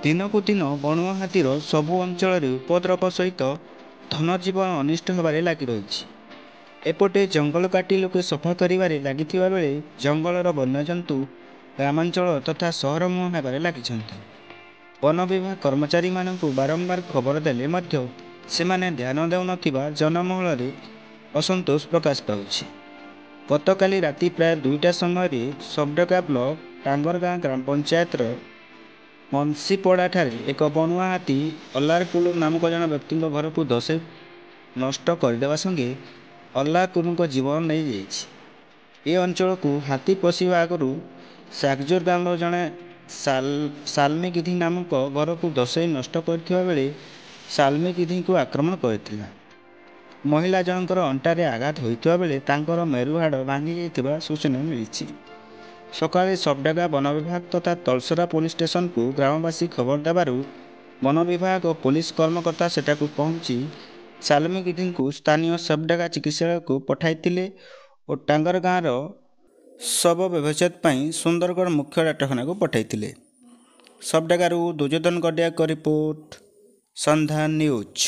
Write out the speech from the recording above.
ଦିନକୁ ଦିନ ବଣୁଆ ହାତୀର ସବୁ ଅଞ୍ଚଳରେ ଉପଦ୍ରବ ସହିତ ଧନଜୀବନ ଅନିଷ୍ଟ ହେବାରେ ଲାଗି ରହିଛି। ଏପଟେ ଜଙ୍ଗଲ କାଟି ଲୋକେ ସଫା କରିବାରେ ଲାଗିଥିବା ବେଳେ ଜଙ୍ଗଲର ବନ୍ୟଜନ୍ତୁ ଗ୍ରାମାଞ୍ଚଳ ତଥା ସହରମୁହାଁ ହେବାରେ ଲାଗିଛନ୍ତି। ବନ ବିଭାଗ କର୍ମଚାରୀମାନଙ୍କୁ ବାରମ୍ବାର ଖବର ଦେଲେ ମଧ୍ୟ ସେମାନେ ଧ୍ୟାନ ଦେଉନଥିବା ଜନମହଳରେ ଅସନ୍ତୋଷ ପ୍ରକାଶ ପାଉଛି। ଗତକାଲି ରାତି ପ୍ରାୟ 2ଟା ସମୟରେ ସବଡେଗା ବ୍ଲକ ଟାଙ୍ଗରଗାଁ ଗ୍ରାମ ପଞ୍ଚାୟତର ମନସିପଡ଼ାଠାରେ ଏକ ବଣୁଆ ହାତୀ ଅଲ୍ଲାରକୁଲୁ ନାମକ ଜଣେ ବ୍ୟକ୍ତିଙ୍କ ଘରକୁ ଧସେଇ ନଷ୍ଟ କରିଦେବା ସଙ୍ଗେ ଅଲ୍ଲାରକୁଲୁଙ୍କ ଜୀବନ ନେଇଯାଇଛି। ଏ ଅଞ୍ଚଳକୁ ହାତୀ ପଶିବା ଆଗରୁ ସାଗଜୋର ଗ୍ରାମର ଜଣେ ସାଲ୍ମୀ ଗିଧି ନାମକ ଘରକୁ ଧସେଇ ନଷ୍ଟ କରିଥିବା ବେଳେ ସାଲ୍ମୀ ଗିଧିଙ୍କୁ ଆକ୍ରମଣ କରିଥିଲା। ମହିଳା ଜଣଙ୍କର ଅଣ୍ଟାରେ ଆଘାତ ହୋଇଥିବା ବେଳେ ତାଙ୍କର ମେରୁହାଡ଼ ଭାଙ୍ଗି ଯାଇଥିବା ସୂଚନା ମିଳିଛି। ସକାଳେ ସବଡେଗା ବନ ବିଭାଗ ତଥା ତଳସରା ପୋଲିସ ଷ୍ଟେସନକୁ ଗ୍ରାମବାସୀ ଖବର ଦେବାରୁ ବନ ବିଭାଗ ଓ ପୋଲିସ କର୍ମକର୍ତ୍ତା ସେଠାକୁ ପହଞ୍ଚି ସାଲ୍ମୀ ଗିଧିଙ୍କୁ ସ୍ଥାନୀୟ ସବଡେଗା ଚିକିତ୍ସାଳୟକୁ ପଠାଇଥିଲେ ଓ ଟାଙ୍ଗରଗାଁର ଶବ ବ୍ୟବଚ୍ଛେଦ ପାଇଁ ସୁନ୍ଦରଗଡ଼ ମୁଖ୍ୟ ଡାକ୍ତରଖାନାକୁ ପଠାଇଥିଲେ। ସବଡେଗାରୁ ଦୁର୍ଯ୍ୟୋଧନ ଗଡିଆଙ୍କ ରିପୋର୍ଟ, ସନ୍ଧ୍ୟା ନ୍ୟୁଜ୍।